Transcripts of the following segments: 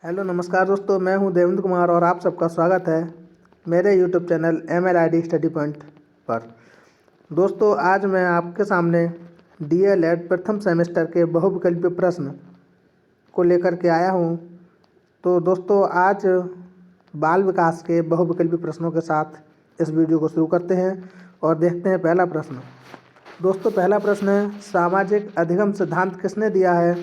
Hello नमस्कार दोस्तों, मैं हूं देवेंद्र कुमार और आप सबका स्वागत है मेरे YouTube channel MLID study point पर। दोस्तों, आज मैं आपके सामने DLED प्रथम सेमेस्टर के बहुविकल्पीय प्रश्न को लेकर के आया हूं। तो दोस्तों, आज बाल विकास के बहुविकल्पीय प्रश्नों के साथ इस वीडियो को शुरू करते हैं और देखते हैं पहला प्रश्न। दोस्तों, पहला प्रश्न है, सामाजिक अधिगम सिद्धांत किसने दिया है?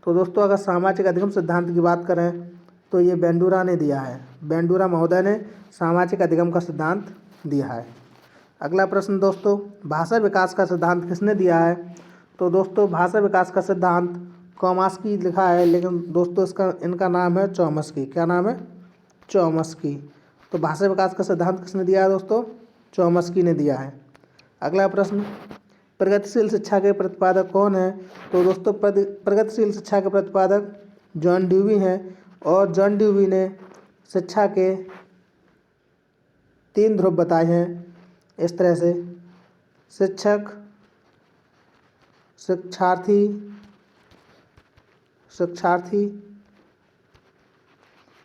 तो दोस्तों, अगर सामाजिक अधिगम सिद्धांत की बात करें तो ये बेंडूरा ने दिया है। बेंडूरा महोदय ने सामाजिक अधिगम का सिद्धांत दिया है। अगला प्रश्न दोस्तों, भाषा विकास का सिद्धांत किसने दिया है? तो दोस्तों, भाषा विकास का सिद्धांत चॉम्स्की लिखा है, लेकिन दोस्तों इनका नाम है चॉम्स्की। क्या नाम है? चॉम्स्की। तो भाषा विकास का सिद्धांत किसने दिया है दोस्तों? चॉम्स्की ने दिया है। अगला प्रश्न, प्रगतिशील शिक्षा के प्रतिपादक कौन है? तो दोस्तों, प्रगतिशील शिक्षा के प्रतिपादक जॉन ड्यूवी हैं और जॉन ड्यूवी ने शिक्षा के 3 ध्रुव बताए हैं। इस तरह से शिक्षक, शिक्षार्थी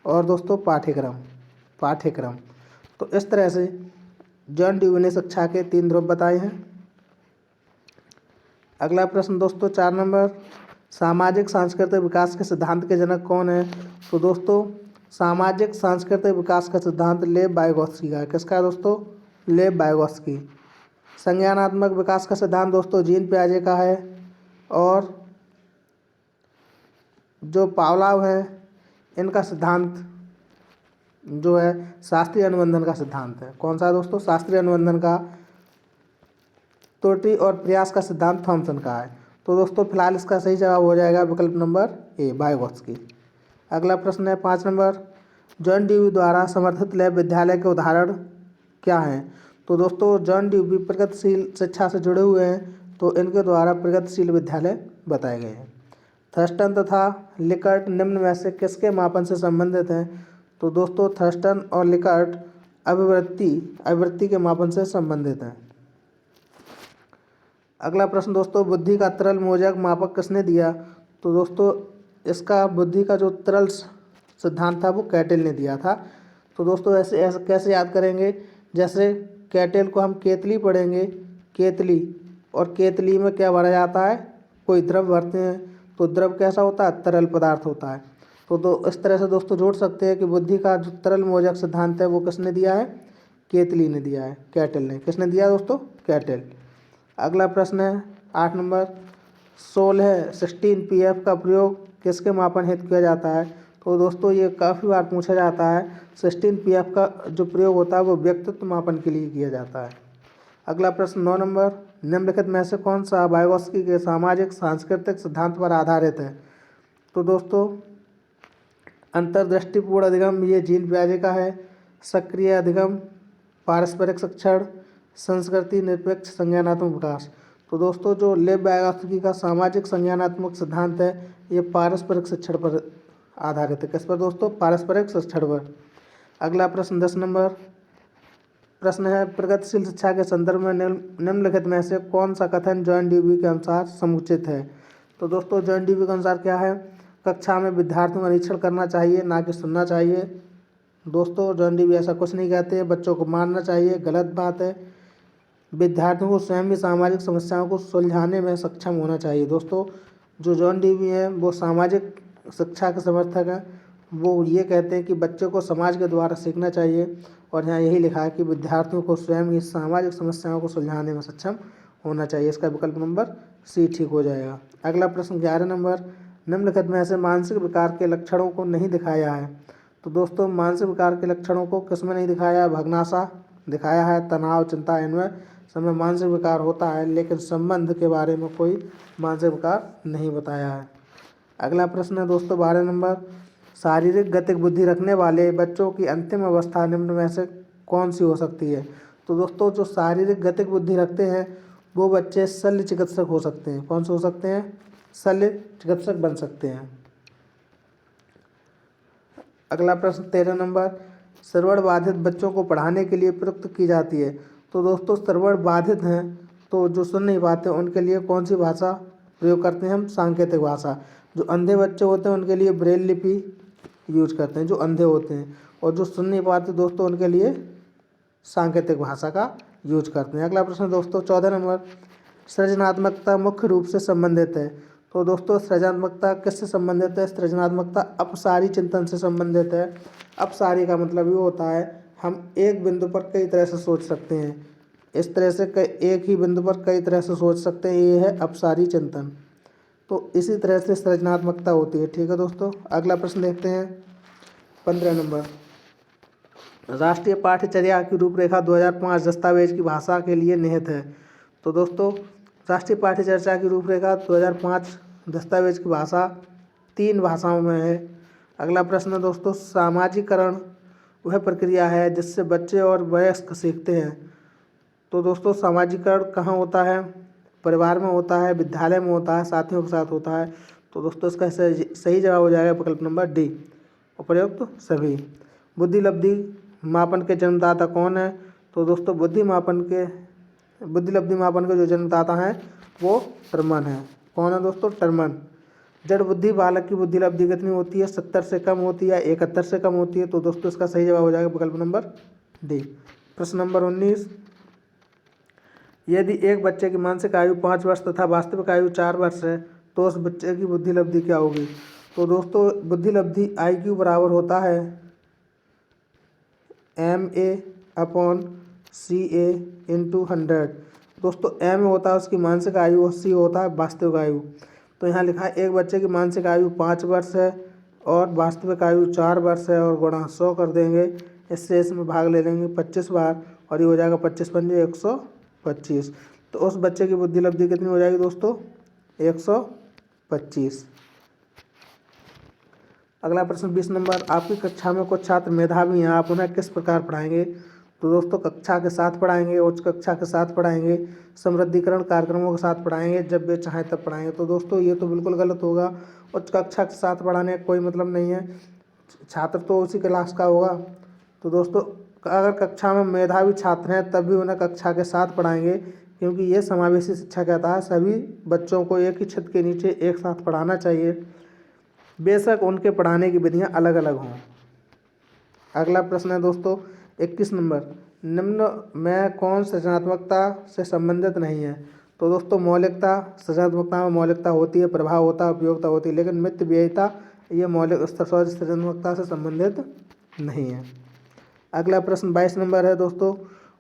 और दोस्तों पाठ्यक्रम। तो इस तरह से जॉन ड्यूवी ने शिक्षा के 3 ध्रुव बताए हैं। अगला प्रश्न दोस्तों, 4 नंबर, सामाजिक सांस्कृतिक विकास के सिद्धांत के जनक कौन है? तो दोस्तों, सामाजिक सांस्कृतिक विकास का सिद्धांत लेव वाइगोत्स्की का है। किसका है दोस्तों? लेव वाइगोत्स्की। संज्ञानात्मक विकास का सिद्धांत दोस्तों जीन पियाजे का है और जो पावलोव है इनका सिद्धांत जो है शास्त्रीय अनुबंधन का सिद्धांत है। कौन सा है दोस्तों? शास्त्रीय अनुबंधन का। त्रुटि और प्रयास का सिद्धांत थॉमसन का है। तो दोस्तों, फिलहाल इसका सही जवाब हो जाएगा विकल्प नंबर ए, वाइगोत्स्की। अगला प्रश्न है 5 नंबर, जॉन ड्यूवी द्वारा समर्थित लैब विद्यालय के उदाहरण क्या हैं? तो दोस्तों, जॉन ड्यूवी प्रगतिशील शिक्षा से जुड़े हुए हैं, तो इनके द्वारा प्रगतिशील विद्यालय बताए गए हैं। थर्स्टन तथा लिकर्ट निम्न में से किसके मापन से संबंधित हैं? तो दोस्तों, थर्स्टन और लिकर्ट अभिवृत्ति के मापन से संबंधित हैं। अगला प्रश्न दोस्तों, बुद्धि का तरल मोजक मापक किसने दिया? तो दोस्तों, इसका बुद्धि का जो तरल सिद्धांत था वो कैटेल ने दिया था। तो दोस्तों, ऐसे कैसे याद करेंगे? जैसे कैटेल को हम केतली पढ़ेंगे, केतली, और केतली में क्या भरा जाता है? कोई द्रव भरते हैं, तो द्रव कैसा होता है? तरल पदार्थ होता है। तो इस तरह से दोस्तों जोड़ सकते हैं कि बुद्धि का जो तरल मोजक सिद्धांत है वो किसने दिया है? केतली ने दिया है, कैटेल ने। किसने दिया दोस्तों? कैटेल। अगला प्रश्न है 8 नंबर, 16 PF का प्रयोग किसके मापन हेतु किया जाता है? तो दोस्तों, ये काफ़ी बार पूछा जाता है। 16 PF का जो प्रयोग होता है वो व्यक्तित्व मापन के लिए किया जाता है। अगला प्रश्न 9 नंबर, निम्नलिखित में से कौन सा वाइगोत्स्की के सामाजिक सांस्कृतिक सिद्धांत पर आधारित है? तो दोस्तों, अंतर्दृष्टिपूर्ण अधिगम ये जीन पियाजे का है। सक्रिय अधिगम, पारस्परिक शिक्षण, संस्कृति निरपेक्ष संज्ञानात्मक विकास। तो दोस्तों, जो लेव वाइगोत्स्की का सामाजिक संज्ञानात्मक सिद्धांत है ये पारस्परिक शिक्षण पर आधारित है। किस पर दोस्तों? पारस्परिक शिक्षण पर। अगला प्रश्न 10 नंबर प्रश्न है, प्रगतिशील शिक्षा के संदर्भ में निम्नलिखित में से कौन सा कथन जॉन ड्यूवी के अनुसार समुचित है? तो दोस्तों, जॉन ड्यूवी के अनुसार क्या है? कक्षा में विद्यार्थियों का निरीक्षण करना चाहिए, ना कि सुनना चाहिए। दोस्तों, जॉन ड्यूवी ऐसा कुछ नहीं कहते हैं। बच्चों को मारना चाहिए, गलत बात है। विद्यार्थियों को स्वयं भी सामाजिक समस्याओं को सुलझाने में सक्षम होना चाहिए। दोस्तों, जो जॉन ड्यूवी हैं वो सामाजिक शिक्षा के समर्थक हैं। वो ये कहते हैं कि बच्चे को समाज के द्वारा सीखना चाहिए, और यहाँ यही लिखा है कि विद्यार्थियों को स्वयं ही सामाजिक समस्याओं को सुलझाने में सक्षम होना चाहिए। इसका विकल्प नंबर सी ठीक हो जाएगा। अगला प्रश्न 11 नंबर, निम्नलिखित में से मानसिक विकार के लक्षणों को नहीं दिखाया है? तो दोस्तों, मानसिक विकार के लक्षणों को किसमें नहीं दिखाया है? भग्नाशा दिखाया है, तनाव, चिंता, इनमें समय मानसिक विकार होता है, लेकिन संबंध के बारे में कोई मानसिक विकार नहीं बताया है। अगला प्रश्न है दोस्तों 12 नंबर, शारीरिक गतिक बुद्धि रखने वाले बच्चों की अंतिम अवस्था निम्न में से कौन सी हो सकती है? तो दोस्तों, जो शारीरिक गतिक बुद्धि रखते हैं वो बच्चे शल्य चिकित्सक हो सकते हैं। कौन से हो सकते हैं? शल्य चिकित्सक बन सकते हैं। अगला प्रश्न 13 नंबर, श्रवण बाधित बच्चों को पढ़ाने के लिए प्रयुक्त की जाती है? तो दोस्तों, श्रवण बाधित हैं तो जो सुन नहीं पाते उनके लिए कौन सी भाषा प्रयोग करते हैं हम? सांकेतिक भाषा। जो अंधे बच्चे होते हैं उनके लिए ब्रेल लिपि यूज करते हैं, जो अंधे होते हैं, और जो सुन नहीं पाते दोस्तों उनके लिए सांकेतिक भाषा का यूज करते हैं। अगला प्रश्न दोस्तों 14 नंबर, सृजनात्मकता मुख्य रूप से संबंधित है। तो दोस्तों सृजनात्मकता किससे संबंधित है? सृजनात्मकता अपसारी चिंतन से संबंधित है। अपसारी का मतलब ये होता है हम एक बिंदु पर कई तरह से सोच सकते हैं, इस तरह से एक ही बिंदु पर कई तरह से सोच सकते हैं, ये है अपसारी चिंतन। तो इसी तरह से सृजनात्मकता होती है। ठीक है दोस्तों, अगला प्रश्न देखते हैं 15 नंबर, राष्ट्रीय पाठ्यचर्या की रूपरेखा 2005 दस्तावेज की भाषा के लिए निहित है। तो दोस्तों राष्ट्रीय पाठ्यचर्या की रूपरेखा 2005 दस्तावेज की भाषा 3 भाषाओं में है। अगला प्रश्न दोस्तों, सामाजिकरण वह प्रक्रिया है जिससे बच्चे और वयस्क सीखते हैं। तो दोस्तों सामाजिकरण कहाँ होता है? परिवार में होता है, विद्यालय में होता है, साथियों के साथ होता है। तो दोस्तों इसका सही जवाब हो जाएगा विकल्प नंबर डी, उपयुक्त सभी। बुद्धि लब्धि मापन के जन्मदाता कौन है? तो दोस्तों बुद्धि लब्धि मापन के जो जन्मदाता हैं वो टर्मन है। कौन है दोस्तों? टर्मन। जड़ बुद्धि बालक की बुद्धि लब्धि कितनी होती है? 70 से कम होती है, 71 से कम होती है। तो दोस्तों इसका सही जवाब हो जाएगा विकल्प नंबर डी। प्रश्न नंबर 19, यदि एक बच्चे की मानसिक आयु 5 वर्ष तथा वास्तविक आयु 4 वर्ष है तो उस बच्चे की बुद्धि लब्धि क्या होगी? तो दोस्तों बुद्धि लब्धि IQ बराबर होता है MA/CA × 100। दोस्तों M होता है उसकी मानसिक आयु और C होता है वास्तविक आयु। तो यहाँ लिखा है एक बच्चे की मानसिक आयु 5 वर्ष है और वास्तविक आयु 4 वर्ष है, और गुणा 100 कर देंगे, इससे इसमें भाग ले लेंगे 25 बार, और ये हो जाएगा 25 पंजे 125। तो उस बच्चे की बुद्धि लब्धि कितनी हो जाएगी दोस्तों? 125। अगला प्रश्न 20 नंबर, आपकी कक्षा में कुछ छात्र मेधावी हैं, आप उन्हें किस प्रकार पढ़ाएंगे? तो दोस्तों कक्षा के साथ पढ़ाएंगे, उच्च कक्षा के साथ पढ़ाएंगे, समृद्धिकरण कार्यक्रमों के साथ पढ़ाएंगे, जब वे चाहें तब पढ़ाएंगे। तो दोस्तों ये तो बिल्कुल गलत होगा। उच्च कक्षा के साथ पढ़ाने का कोई मतलब नहीं है, छात्र तो उसी क्लास का होगा। तो दोस्तों अगर कक्षा में मेधावी छात्र हैं तब भी उन्हें कक्षा के साथ पढ़ाएंगे, क्योंकि ये समावेशी शिक्षा कहता है सभी बच्चों को एक ही छत के नीचे एक साथ पढ़ाना चाहिए, बेशक उनके पढ़ाने की विधियाँ अलग अलग हों। अगला प्रश्न है दोस्तों 21 नंबर, निम्न में कौन सृजनात्मकता से संबंधित नहीं है? तो दोस्तों मौलिकता, सृजनात्मकता में मौलिकता होती है, प्रभाव होता है, उपयोगिता होती है, लेकिन मित व्ययिता ये मौलिक सृजनात्मकता से संबंधित नहीं है। अगला प्रश्न 22 नंबर है दोस्तों,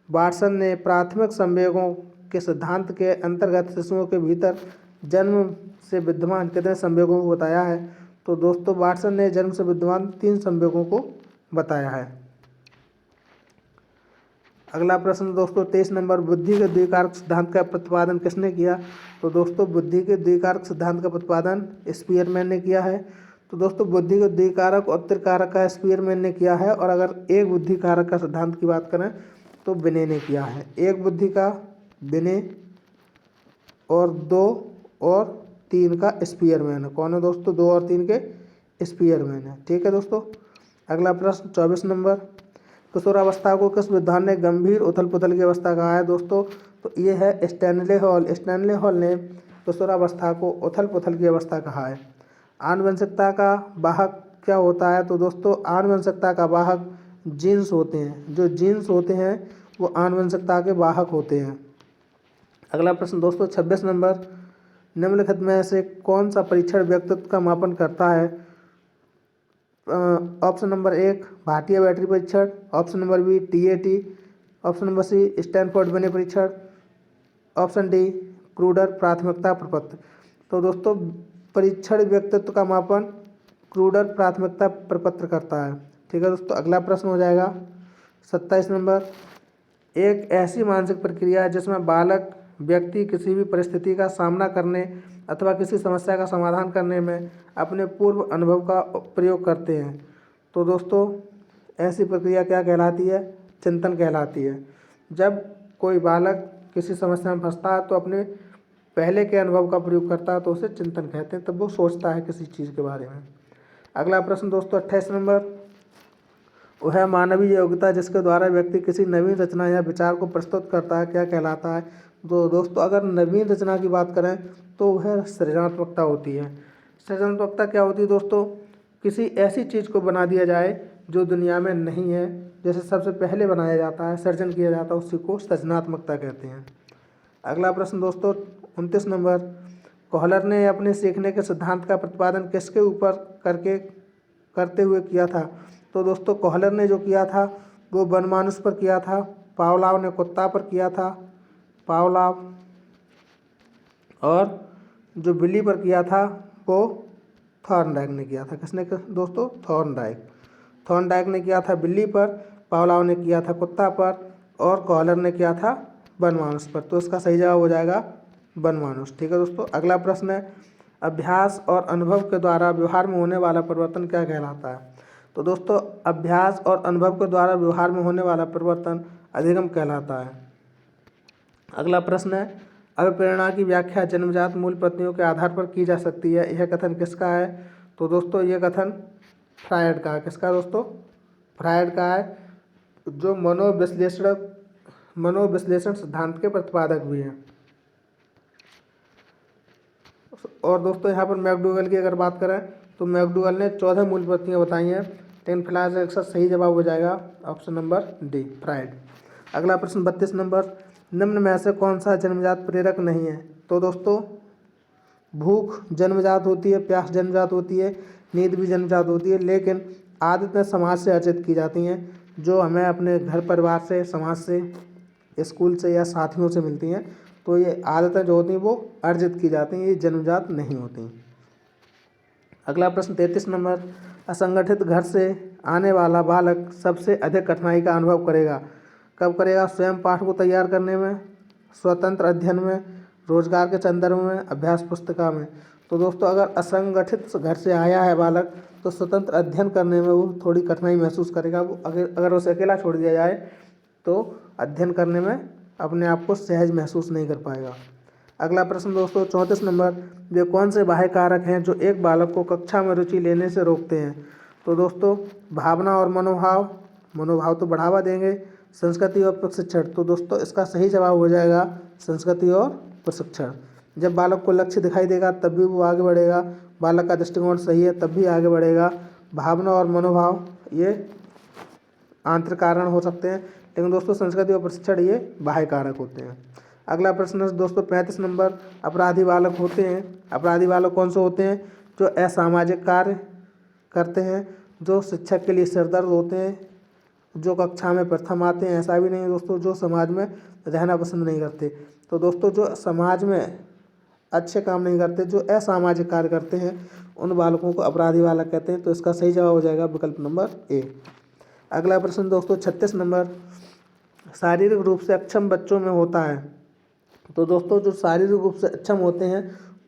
वाटसन ने प्राथमिक संवेगों के सिद्धांत के अंतर्गत शिशुओं के भीतर जन्म से विद्यमान कितने संवेगों को बताया है? तो दोस्तों वाटसन ने जन्म से विद्यमान 3 संवेगों को बताया है। अगला प्रश्न दोस्तों 23 नंबर, बुद्धि के द्विकारक सिद्धांत का प्रतिपादन किसने किया? तो दोस्तों बुद्धि के द्विकारक सिद्धांत का प्रतिपादन स्पीयरमैन ने किया है। तो दोस्तों बुद्धि के द्विकारक और त्रिकारक का स्पीयरमैन ने किया है, और अगर एक बुद्धि कारक का सिद्धांत की बात करें तो बिने ने किया है। एक बुद्धि का बिने और 2 और 3 का स्पीयरमैन है। कौन है दोस्तों? 2 और 3 के स्पीयरमैन है। ठीक है दोस्तों, अगला प्रश्न 24 नंबर, किशोरावस्था को किस विद्वान ने गंभीर उथल पुथल की अवस्था कहा है? दोस्तों तो ये है स्टैनले हॉल। स्टैनले हॉल ने किशोरावस्था को उथल पुथल की अवस्था कहा है। आनुवंशिकता का वाहक क्या होता है? तो दोस्तों आनुवंशिकता का वाहक जीन्स होते हैं, जो जीन्स होते हैं वो आनुवंशिकता के वाहक होते हैं। अगला प्रश्न दोस्तों 26 नंबर, निम्नलिखित में से कौन सा परीक्षण व्यक्तित्व का मापन करता है? ऑप्शन नंबर 1 भाटिया बैटरी परीक्षण, option number B TAT, option number C Stanford Binet परीक्षण, ऑप्शन डी क्रूडर प्राथमिकता प्रपत्र। तो दोस्तों परीक्षण व्यक्तित्व का मापन क्रूडर प्राथमिकता प्रपत्र करता है। ठीक है दोस्तों, अगला प्रश्न हो जाएगा 27 नंबर, एक ऐसी मानसिक प्रक्रिया है जिसमें बालक व्यक्ति किसी भी परिस्थिति का सामना करने अथवा किसी समस्या का समाधान करने में अपने पूर्व अनुभव का प्रयोग करते हैं। तो दोस्तों ऐसी प्रक्रिया क्या कहलाती है? चिंतन कहलाती है। जब कोई बालक किसी समस्या में फंसता है तो अपने पहले के अनुभव का प्रयोग करता है तो उसे चिंतन कहते हैं, तब वो सोचता है किसी चीज़ के बारे में। अगला प्रश्न दोस्तों 28 नंबर, वह मानवीय योग्यता जिसके द्वारा व्यक्ति किसी नवीन रचना या विचार को प्रस्तुत करता है क्या कहलाता है? तो दोस्तों अगर नवीन रचना की बात करें तो वह सृजनात्मकता होती है। सृजनात्मकता क्या होती है दोस्तों? किसी ऐसी चीज़ को बना दिया जाए जो दुनिया में नहीं है, जैसे सबसे पहले बनाया जाता है, सर्जन किया जाता है, उसी को सृजनात्मकता कहते हैं। अगला प्रश्न दोस्तों 29 नंबर, कोहलर ने अपने सीखने के सिद्धांत का प्रतिपादन किसके ऊपर करते हुए किया था? तो दोस्तों कोहलर ने जो किया था वो वनमानुष पर किया था, पावलाव ने कुत्ता पर किया था, पावलाव, और जो बिल्ली पर किया था वो थॉर्नडाइक ने किया था। किसने दोस्तों? थॉर्नडाइक ने किया था बिल्ली पर, पावलाव ने किया था कुत्ता पर, और कोहलर ने किया था वनमानुष पर। तो इसका सही जवाब हो जाएगा वनमानुष। ठीक है दोस्तों। अगला प्रश्न है, अभ्यास और अनुभव के द्वारा व्यवहार में होने वाला परिवर्तन क्या कहलाता है? तो दोस्तों अभ्यास और अनुभव के द्वारा व्यवहार में होने वाला परिवर्तन अधिगम कहलाता है। अगला प्रश्न है, अभिप्रेरणा की व्याख्या जन्मजात मूल प्रत्ययों के आधार पर की जा सकती है, यह कथन किसका है? तो दोस्तों यह कथन फ्रायड का है। किसका दोस्तों? फ्रायड का है, जो मनोविश्लेषण सिद्धांत के प्रतिपादक भी हैं। और दोस्तों यहाँ पर मैकडूगल की अगर बात करें तो मैकडूगल ने 14 मूल प्रत्ययों बताई हैं, लेकिन फिलहाल इसका सही जवाब हो जाएगा ऑप्शन नंबर डी, फ्रायड। अगला प्रश्न 32 नंबर, निम्न में से कौन सा जन्मजात प्रेरक नहीं है? तो दोस्तों भूख जन्मजात होती है, प्यास जन्मजात होती है, नींद भी जन्मजात होती है, लेकिन आदतें समाज से अर्जित की जाती हैं, जो हमें अपने घर परिवार से, समाज से, स्कूल से या साथियों से मिलती हैं। तो ये आदतें जो होती हैं वो अर्जित की जाती हैं, ये जन्मजात नहीं होती। अगला प्रश्न 33 नंबर, असंगठित घर से आने वाला बालक सबसे अधिक कठिनाई का अनुभव करेगा। कब करेगा? स्वयं पाठ को तैयार करने में, स्वतंत्र अध्ययन में, रोजगार के संदर्भ में, अभ्यास पुस्तिका में। तो दोस्तों अगर असंगठित घर से आया है बालक तो स्वतंत्र अध्ययन करने में वो थोड़ी कठिनाई महसूस करेगा। वो अगर उसे अकेला छोड़ दिया जाए तो अध्ययन करने में अपने आप को सहज महसूस नहीं कर पाएगा। अगला प्रश्न दोस्तों 34 नंबर, वे कौन से बाह्य कारक हैं जो एक बालक को कक्षा में रुचि लेने से रोकते हैं? तो दोस्तों भावना और मनोभाव तो बढ़ावा देंगे, संस्कृति और प्रशिक्षण। तो दोस्तों इसका सही जवाब हो जाएगा संस्कृति और प्रशिक्षण। जब बालक को लक्ष्य दिखाई देगा तब भी वो आगे बढ़ेगा, बालक का दृष्टिकोण सही है तब भी आगे बढ़ेगा। भावना और मनोभाव ये आंतरिक कारण हो सकते हैं, लेकिन दोस्तों संस्कृति और प्रशिक्षण ये बाह्य कारक होते हैं। अगला प्रश्न दोस्तों 35 नंबर, अपराधी बालक होते हैं। अपराधी बालक कौन से होते हैं? जो असामाजिक कार्य करते हैं, जो शिक्षक के लिए सिरदर्द होते हैं, जो कक्षा में प्रथम आते हैं। ऐसा भी नहीं है दोस्तों जो समाज में रहना पसंद नहीं करते। तो दोस्तों जो समाज में अच्छे काम नहीं करते, जो असामाजिक कार्य करते हैं, उन बालकों को अपराधी बालक कहते हैं। तो इसका सही जवाब हो जाएगा विकल्प नंबर ए। अगला प्रश्न दोस्तों 36 नंबर, शारीरिक रूप से अक्षम बच्चों में होता है। तो दोस्तों जो शारीरिक रूप से अक्षम होते हैं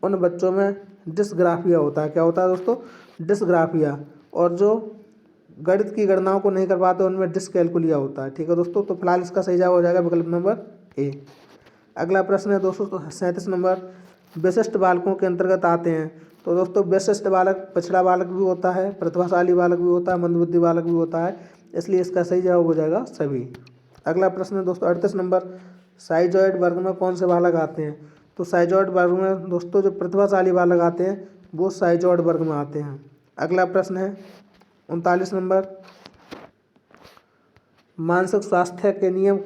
उन बच्चों में डिस्ग्राफिया होता है। क्या होता है दोस्तों? डिस्ग्राफिया। और जो गणित की गणनाओं को नहीं कर पाते उनमें डिसकैलकुलिया होता है। ठीक है दोस्तों। तो फिलहाल इसका सही जवाब हो जाएगा विकल्प नंबर ए। अगला प्रश्न है दोस्तों 37 नंबर, विशिष्ट बालकों के अंतर्गत आते हैं। तो दोस्तों विशिष्ट बालक पिछड़ा बालक भी होता है, प्रतिभाशाली बालक भी होता है, मंदबुद्धि बालक भी होता है, इसलिए इसका सही जवाब हो जाएगा सभी। अगला प्रश्न है दोस्तों 38 नंबर, साइजॉइड वर्ग में कौन से बालक आते हैं? तो साइजॉइड वर्ग में दोस्तों जो प्रतिभाशाली बालक आते हैं वो साइजॉइड वर्ग में आते हैं। अगला प्रश्न है 39 नंबर, मानसिक स्वास्थ्य के नियम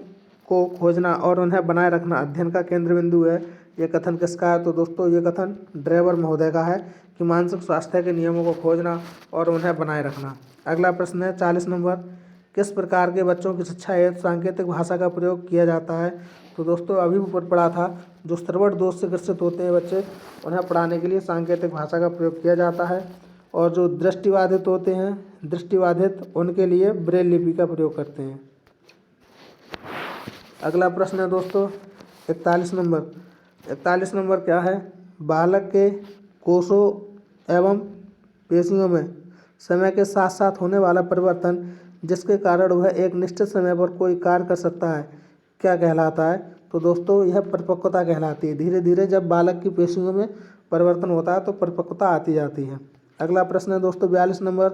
को खोजना और उन्हें बनाए रखना अध्ययन का केंद्र बिंदु है। यह कथन किसका है? तो दोस्तों ये कथन ड्रेवर महोदय का है कि मानसिक स्वास्थ्य के नियमों को खोजना और उन्हें बनाए रखना। अगला प्रश्न है 40 नंबर, किस प्रकार के बच्चों की शिक्षा हेतु सांकेतिक भाषा का प्रयोग किया जाता है? तो दोस्तों अभी ऊपर पढ़ा था, जो श्रवण दोष से ग्रसित होते हैं बच्चे, उन्हें पढ़ाने के लिए सांकेतिक भाषा का प्रयोग किया जाता है। और जो दृष्टिबाधित होते हैं, उनके लिए ब्रेल लिपि का प्रयोग करते हैं। अगला प्रश्न है दोस्तों 41 नंबर। 41 नंबर क्या है? बालक के कोषों एवं पेशियों में समय के साथ साथ होने वाला परिवर्तन जिसके कारण वह एक निश्चित समय पर कोई कार्य कर सकता है, क्या कहलाता है? तो दोस्तों यह परिपक्वता कहलाती है। धीरे धीरे जब बालक की पेशियों में परिवर्तन होता है तो परिपक्वता आती जाती है। अगला प्रश्न है दोस्तों 42 नंबर,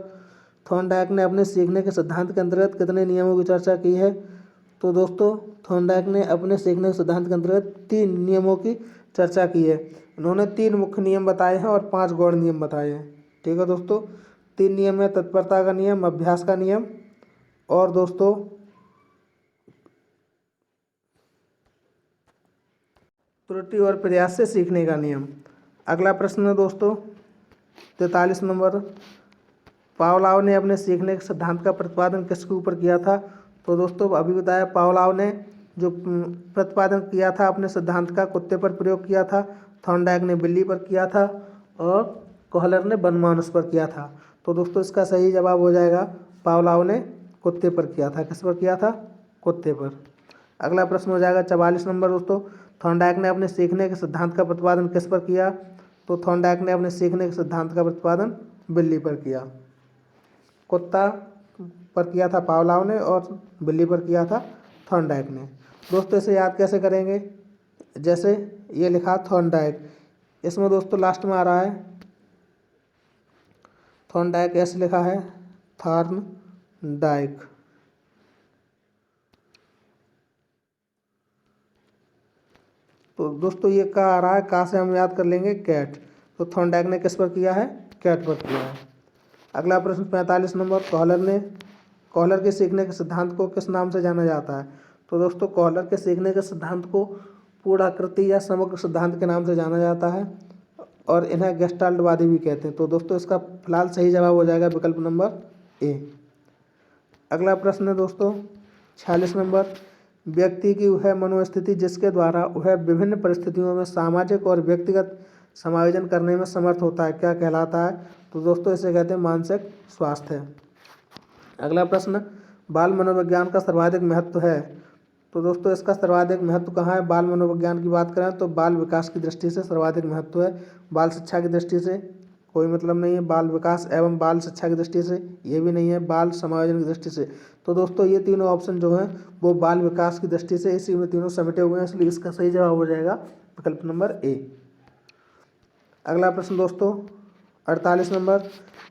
थॉर्नडाइक ने अपने सीखने के सिद्धांत के अंतर्गत कितने नियमों की चर्चा की है? तो दोस्तों थॉर्नडाइक ने अपने सीखने के सिद्धांत के अंतर्गत 3 नियमों की चर्चा की है। उन्होंने 3 मुख्य नियम बताए हैं और 5 गौण नियम बताए हैं। ठीक है दोस्तों, 3 नियम है, तत्परता का नियम, अभ्यास का नियम और दोस्तों त्रुटि और प्रयास से सीखने का नियम। अगला प्रश्न है दोस्तों 43 नंबर, पावलोव ने अपने सीखने के सिद्धांत का प्रतिपादन किसके ऊपर किया था? तो दोस्तों अभी बताया पावलोव ने जो प्रतिपादन किया था अपने सिद्धांत का कुत्ते पर प्रयोग किया था, थॉर्नडाइक ने बिल्ली पर किया था और कोहलर ने वनमानुष पर किया था। तो दोस्तों इसका सही जवाब हो जाएगा पावलोव ने कुत्ते पर किया था। किस पर किया था? कुत्ते पर। अगला प्रश्न हो जाएगा 44 नंबर दोस्तों, थॉर्नडाइक ने अपने सीखने के सिद्धांत का प्रतिपादन किस पर किया? तो थॉर्नडाइक ने अपने सीखने के सिद्धांत का प्रतिपादन बिल्ली पर किया। कुत्ता पर किया था पावलोव ने और बिल्ली पर किया था थॉर्नडाइक ने। दोस्तों इसे याद कैसे करेंगे? जैसे ये लिखा थॉर्नडाइक, इसमें दोस्तों लास्ट में आ रहा है थॉर्नडाइक, ऐसे लिखा है थॉर्नडाइक। तो दोस्तों ये का आ रहा है, का से हम याद कर लेंगे कैट। तो थॉर्नडाइक ने किस पर किया है? कैट पर किया है। अगला प्रश्न 45 नंबर, कोहलर के सीखने के सिद्धांत को किस नाम से जाना जाता है? तो दोस्तों कोहलर के सीखने के सिद्धांत को पूर्णाकृति या समग्र सिद्धांत के नाम से जाना जाता है और इन्हें गेस्टाल्टवादी भी कहते हैं। तो दोस्तों इसका फिलहाल सही जवाब हो जाएगा विकल्प नंबर ए। अगला प्रश्न है दोस्तों 46 नंबर, व्यक्ति की वह मनोस्थिति जिसके द्वारा वह विभिन्न परिस्थितियों में सामाजिक और व्यक्तिगत समायोजन करने में समर्थ होता है, क्या कहलाता है? तो दोस्तों इसे कहते हैं मानसिक स्वास्थ्य। अगला प्रश्न, बाल मनोविज्ञान का सर्वाधिक महत्व है? तो दोस्तों इसका सर्वाधिक महत्व कहाँ है? बाल मनोविज्ञान की बात करें तो बाल विकास की दृष्टि से सर्वाधिक महत्व है। बाल शिक्षा की दृष्टि से कोई मतलब नहीं है, बाल विकास एवं बाल शिक्षा की दृष्टि से ये भी नहीं है, बाल समायोजन की दृष्टि से। तो दोस्तों ये तीनों ऑप्शन जो हैं वो बाल विकास की दृष्टि से इसी में तीनों समेटे हुए हैं, इसलिए इसका सही जवाब हो जाएगा विकल्प नंबर ए। अगला प्रश्न दोस्तों 48 नंबर,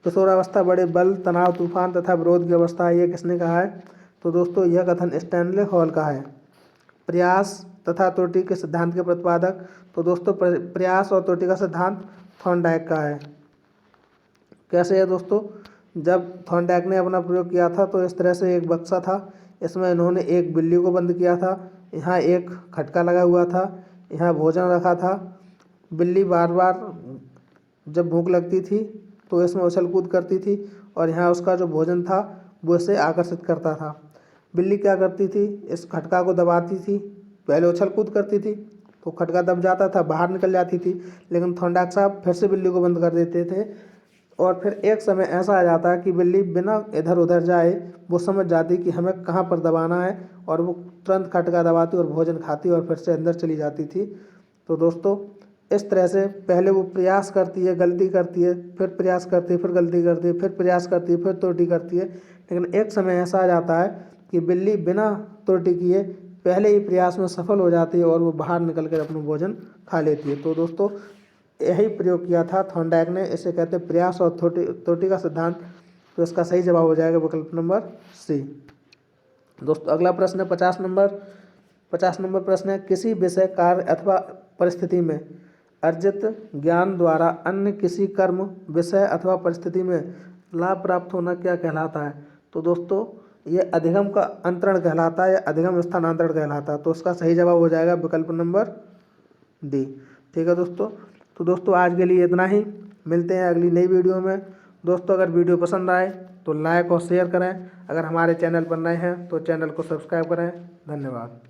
किशोरावस्था बड़े बल, तनाव, तूफान तथा विरोध की अवस्था है, ये किसने कहा है? तो दोस्तों यह कथन स्टैनले हॉल का है। प्रयास तथा त्रुटि के सिद्धांत के प्रतिपादक? तो दोस्तों प्रयास और त्रुटि का सिद्धांत थॉर्नडाइक का है। कैसे है दोस्तों? जब थॉर्नडाइक ने अपना प्रयोग किया था तो इस तरह से एक बक्सा था, इसमें इन्होंने एक बिल्ली को बंद किया था, यहाँ एक खटका लगा हुआ था, यहाँ भोजन रखा था। बिल्ली बार बार जब भूख लगती थी तो इसमें उछल कूद करती थी और यहाँ उसका जो भोजन था वो इसे आकर्षित करता था। बिल्ली क्या करती थी? इस खटका को दबाती थी, पहले उछल कूद करती थी तो खटका दब जाता था, बाहर निकल जाती थी, लेकिन थॉर्नडाइक साहब फिर से बिल्ली को बंद कर देते थे और फिर एक समय ऐसा आ जाता है कि बिल्ली बिना इधर उधर जाए वो समझ जाती कि हमें कहाँ पर दबाना है और वो तुरंत खटका दबाती और भोजन खाती और फिर से अंदर चली जाती थी। तो दोस्तों इस तरह से पहले वो प्रयास करती है, गलती करती है, फिर प्रयास करती है, फिर गलती करती है, फिर प्रयास करती है, फिर त्रुटि करती है, लेकिन एक समय ऐसा आ जाता है कि बिल्ली बिना त्रुटि किए पहले ही प्रयास में सफल हो जाती है और वो बाहर निकल कर अपना भोजन खा लेती है। तो दोस्तों यही प्रयोग किया था थॉर्नडाइक ने, इसे कहते हैं प्रयास और त्रुटि का सिद्धांत। तो इसका सही जवाब हो जाएगा विकल्प नंबर सी। दोस्तों अगला प्रश्न है 50 नंबर प्रश्न है, किसी विषय, कार्य अथवा परिस्थिति में अर्जित ज्ञान द्वारा अन्य किसी कर्म, विषय अथवा परिस्थिति में लाभ प्राप्त होना क्या कहलाता है? तो दोस्तों ये अधिगम का अंतरण कहलाता है या अधिगम स्थानांतरण कहलाता है। तो उसका सही जवाब हो जाएगा विकल्प नंबर डी। ठीक है दोस्तों, तो दोस्तों आज के लिए इतना ही, मिलते हैं अगली नई वीडियो में। दोस्तों अगर वीडियो पसंद आए तो लाइक और शेयर करें, अगर हमारे चैनल पर नए हैं तो चैनल को सब्सक्राइब करें। धन्यवाद।